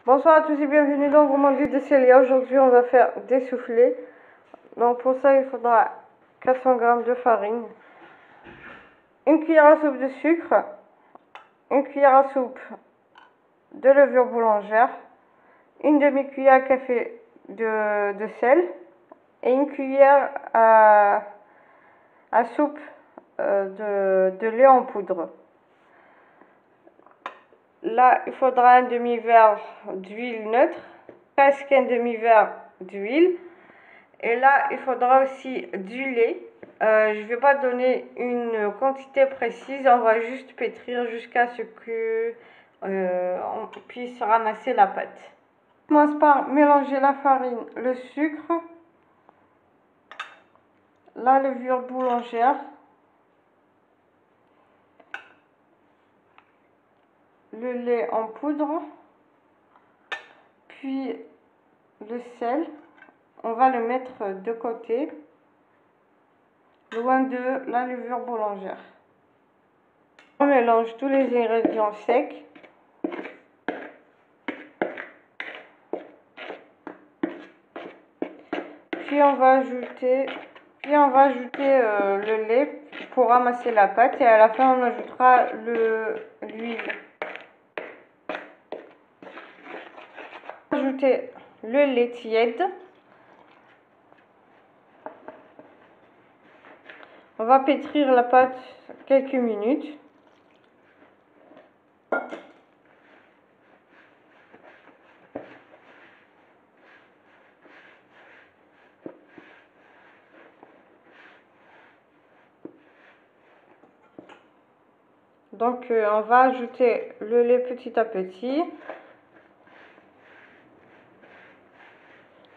Bonsoir à tous et bienvenue dans Gourmandise de Célia. Aujourd'hui on va faire des soufflés. Donc pour ça il faudra 400 g de farine, une cuillère à soupe de sucre, une cuillère à soupe de levure boulangère, une demi-cuillère à café de sel et une cuillère à soupe de lait en poudre. Là, il faudra un demi-verre d'huile neutre, presque un demi-verre d'huile. Et là, il faudra aussi du lait. Je ne vais pas donner une quantité précise, on va juste pétrir jusqu'à ce que on puisse ramasser la pâte. On commence par mélanger la farine, le sucre, la levure boulangère, le lait en poudre, puis le sel. On va le mettre de côté, loin de la levure boulangère. On mélange tous les ingrédients secs. Puis on va ajouter le lait pour ramasser la pâte et à la fin on ajoutera l'huile. Ajouter le lait tiède. On va pétrir la pâte quelques minutes. Donc on va ajouter le lait petit à petit.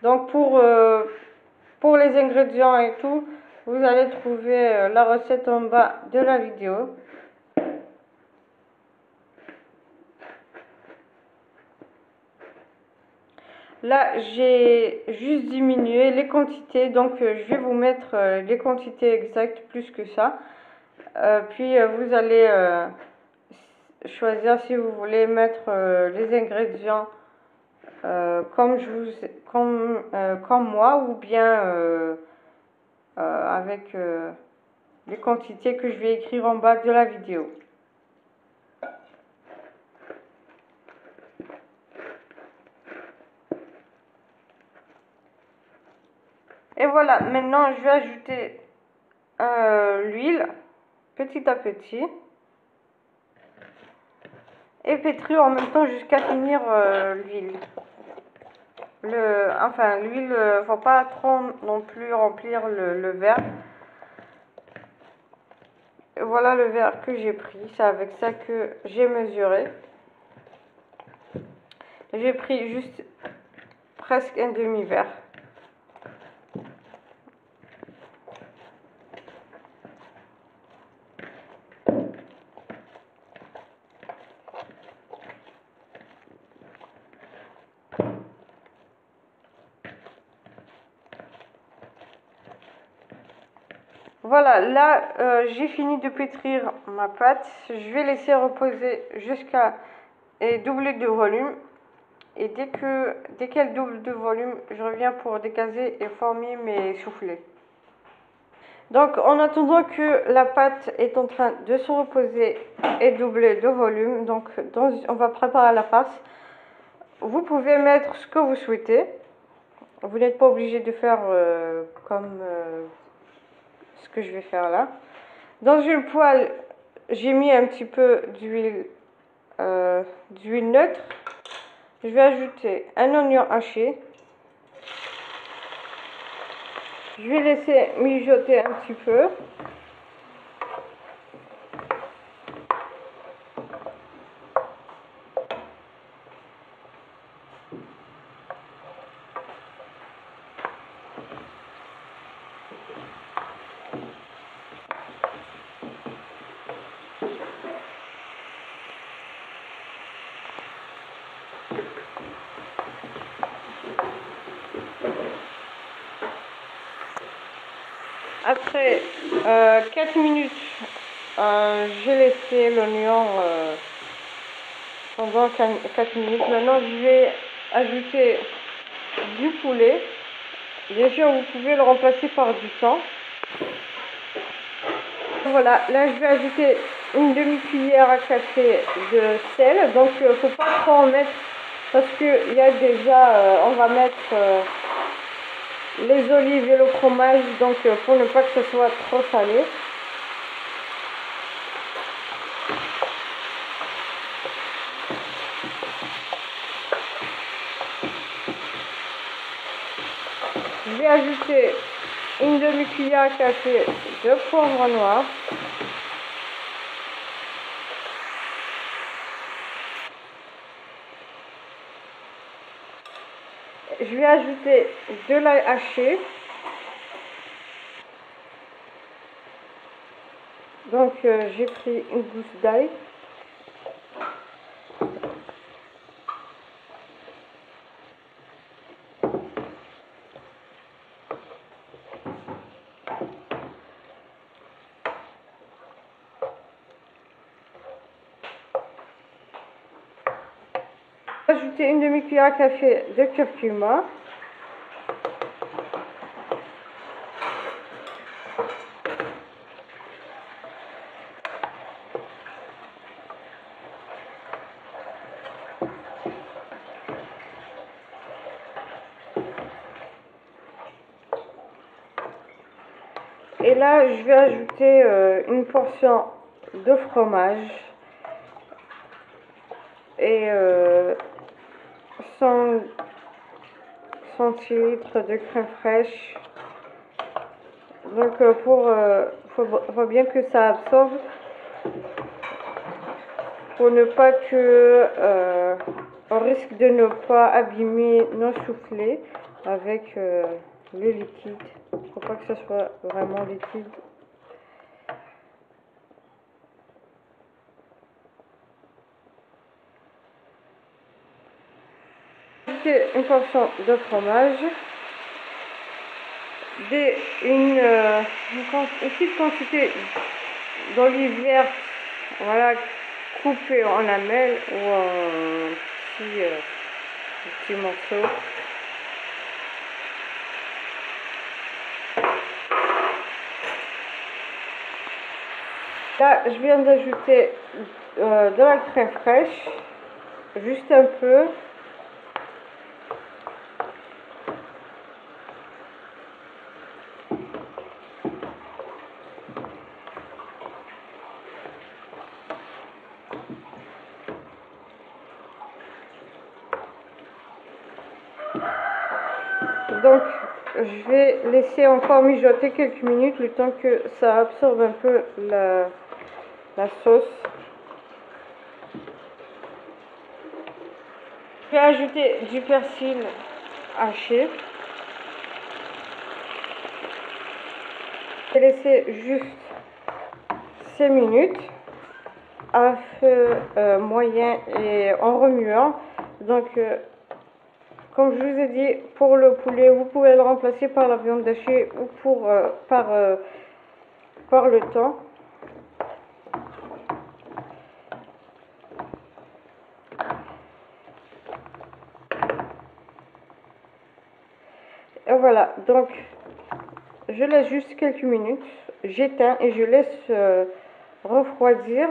Donc pour les ingrédients et tout, vous allez trouver la recette en bas de la vidéo. Là, j'ai juste diminué les quantités, donc je vais vous mettre les quantités exactes plus que ça. Puis vous allez choisir si vous voulez mettre les ingrédients comme moi ou bien avec les quantités que je vais écrire en bas de la vidéo. Et voilà, maintenant je vais ajouter l'huile petit à petit et pétrir en même temps jusqu'à finir l'huile. L'huile, faut pas trop non plus remplir le verre. Et voilà le verre que j'ai pris, c'est avec ça que j'ai mesuré. J'ai pris juste presque un demi-verre. Voilà, là j'ai fini de pétrir ma pâte. Je vais laisser reposer jusqu'à doubler de volume. Et dès qu'elle double de volume, je reviens pour décaser et former mes soufflets. Donc en attendant que la pâte est en train de se reposer et doubler de volume, donc on va préparer la farce. Vous pouvez mettre ce que vous souhaitez. Vous n'êtes pas obligé de faire comme ce que je vais faire là. Dans une poêle, j'ai mis un petit peu d'huile neutre. Je vais ajouter un oignon haché. Je vais laisser mijoter un petit peu. Après 4 minutes, j'ai laissé l'oignon pendant 4 minutes. Maintenant, je vais ajouter du poulet. Bien sûr, vous pouvez le remplacer par du thon. Voilà, là je vais ajouter une demi-cuillère à café de sel. Donc il ne faut pas trop en mettre parce qu'il y a déjà, on va mettre les olives et le fromage, donc pour ne pas que ce soit trop salé. Je vais ajouter une demi-cuillère à café de poivre noir. Je vais ajouter de l'ail haché. Donc j'ai pris une gousse d'ail. Ajouter une demi-cuillère à café de curcuma. Et là, je vais ajouter une portion de fromage et 100 centilitres de crème fraîche. Donc faut bien que ça absorbe pour ne pas que on risque de ne pas abîmer nos soufflets avec le liquide. Faut pas que ce soit vraiment liquide. Une portion de fromage, une petite quantité d'olive verte, voilà, coupée en lamelles ou en petits morceaux. Là, je viens d'ajouter de la crème fraîche, juste un peu. Donc, je vais laisser encore mijoter quelques minutes, le temps que ça absorbe un peu la sauce. Je vais ajouter du persil haché. Je vais laisser juste 5 minutes à feu moyen et en remuant. Donc, comme je vous ai dit, pour le poulet, vous pouvez le remplacer par la viande hachée ou par le thon. Et voilà, donc je laisse juste quelques minutes, j'éteins et je laisse refroidir.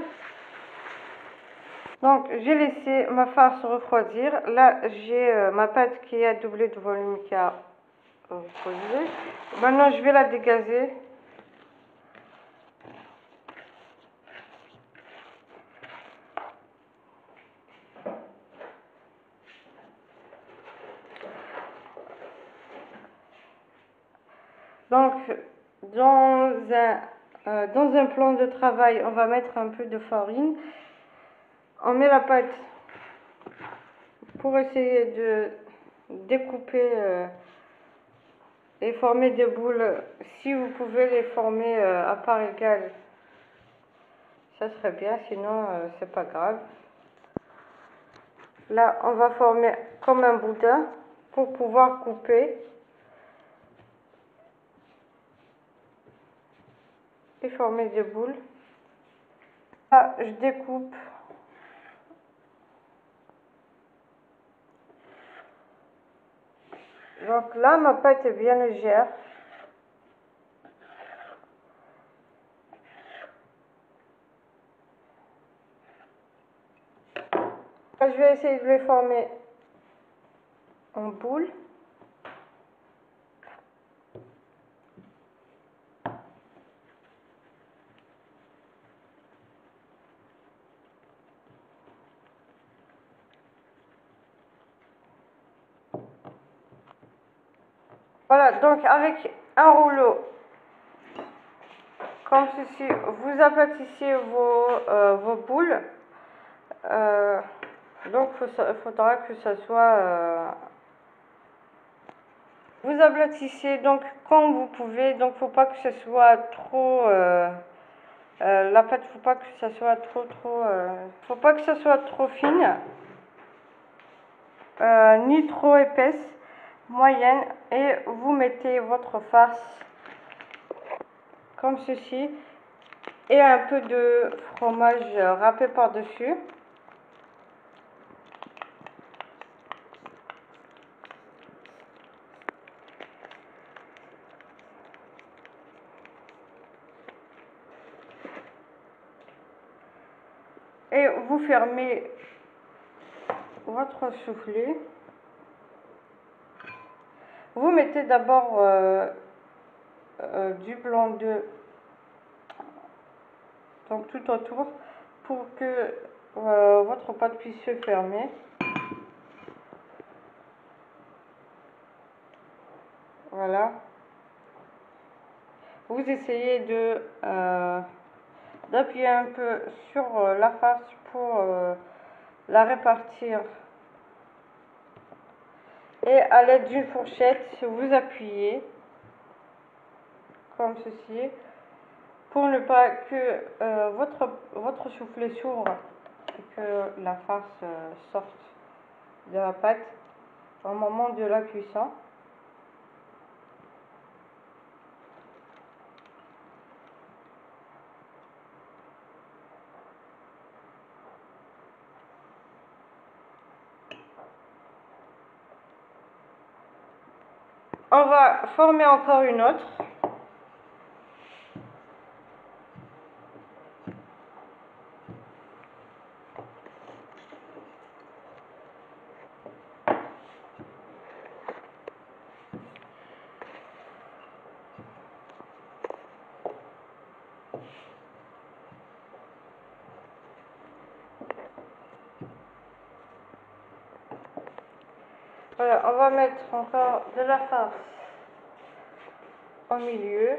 Donc j'ai laissé ma farce refroidir. Là j'ai ma pâte qui a doublé de volume, qui a refroidi. Maintenant je vais la dégazer. Donc dans un plan de travail, on va mettre un peu de farine. On met la pâte pour essayer de découper et former des boules. Si vous pouvez les former à part égale, ça serait bien, sinon c'est pas grave. Là, on va former comme un boudin pour pouvoir couper et former des boules. Là, je découpe donc là ma pâte est bien légère. Je vais essayer de les former en boule. Voilà, donc avec un rouleau comme ceci, vous aplatissez vos boules. Donc il faudra que ça soit... vous aplatissez donc comme vous pouvez, donc faut pas que ce soit trop... la pâte, faut pas que ça soit faut pas que ça soit trop fine, ni trop épaisse, moyenne, et vous mettez votre farce comme ceci et un peu de fromage râpé par-dessus. Et vous fermez votre soufflé. Vous mettez d'abord du blanc d'œuf donc tout autour pour que votre pâte puisse se fermer. Voilà. Vous essayez d'appuyer un peu sur la farce pour la répartir. Et à l'aide d'une fourchette, vous appuyez comme ceci pour ne pas que votre soufflé s'ouvre et que la farce sorte de la pâte au moment de la cuisson. On va former encore une autre. Voilà, on va mettre encore de la farce au milieu.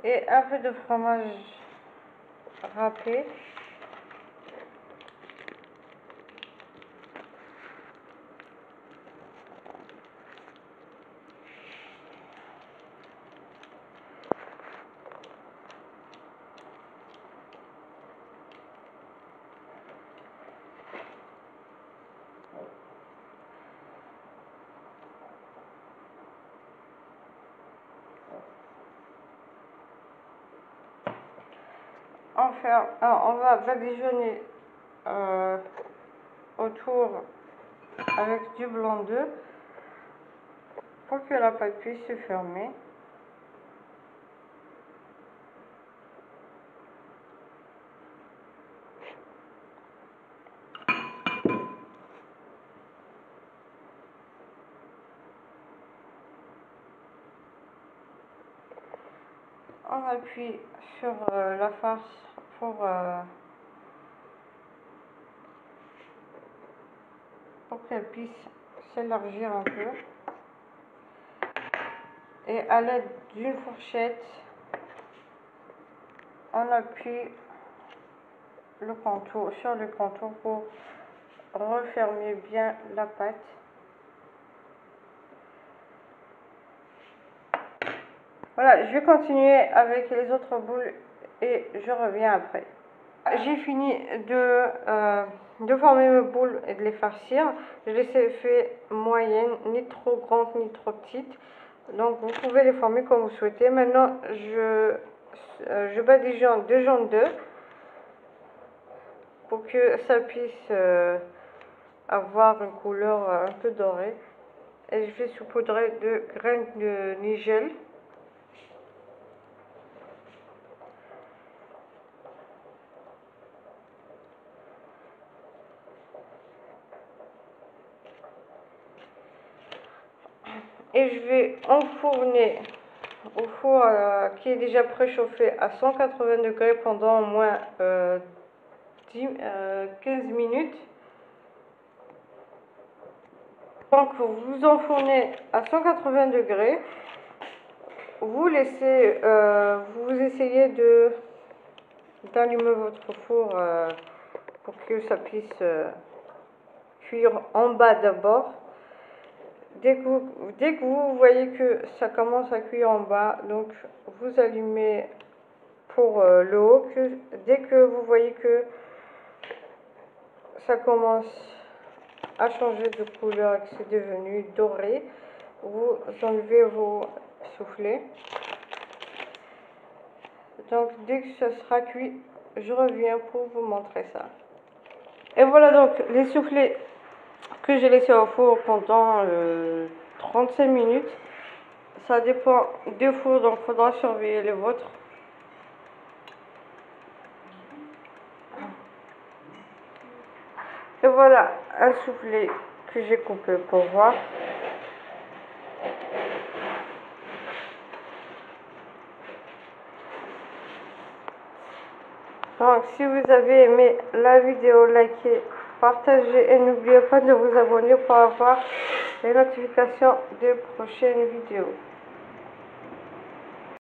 Et un peu de fromage râpé. On va badigeonner autour avec du blanc d'œuf pour que la pâte puisse se fermer. On appuie sur la farce pour qu'elle puisse s'élargir un peu. Et à l'aide d'une fourchette, on appuie le contour, sur le contour pour refermer bien la pâte. Voilà, je vais continuer avec les autres boules et je reviens après. J'ai fini de former mes boules et de les farcir. Je les ai fait moyennes, ni trop grandes ni trop petites. Donc vous pouvez les former comme vous souhaitez. Maintenant, je badigeonne 2 jaunes d'œufs pour que ça puisse avoir une couleur un peu dorée. Et je vais saupoudrer de graines de nigel. Et je vais enfourner au four qui est déjà préchauffé à 180 degrés pendant au moins 15 minutes. Donc vous enfournez à 180 degrés, vous laissez, vous essayez d'allumer votre four pour que ça puisse cuire en bas d'abord. Dès que vous voyez que ça commence à cuire en bas, donc vous allumez pour le haut. Dès que vous voyez que ça commence à changer de couleur et que c'est devenu doré, vous enlevez vos soufflets. Donc dès que ça sera cuit, je reviens pour vous montrer ça. Et voilà donc les soufflets que j'ai laissés au four pendant 35 minutes. Ça dépend des fours, donc il faudra surveiller les vôtres. Et voilà un soufflet que j'ai coupé pour voir. Donc si vous avez aimé la vidéo, likez, partagez et n'oubliez pas de vous abonner pour avoir les notifications des prochaines vidéos.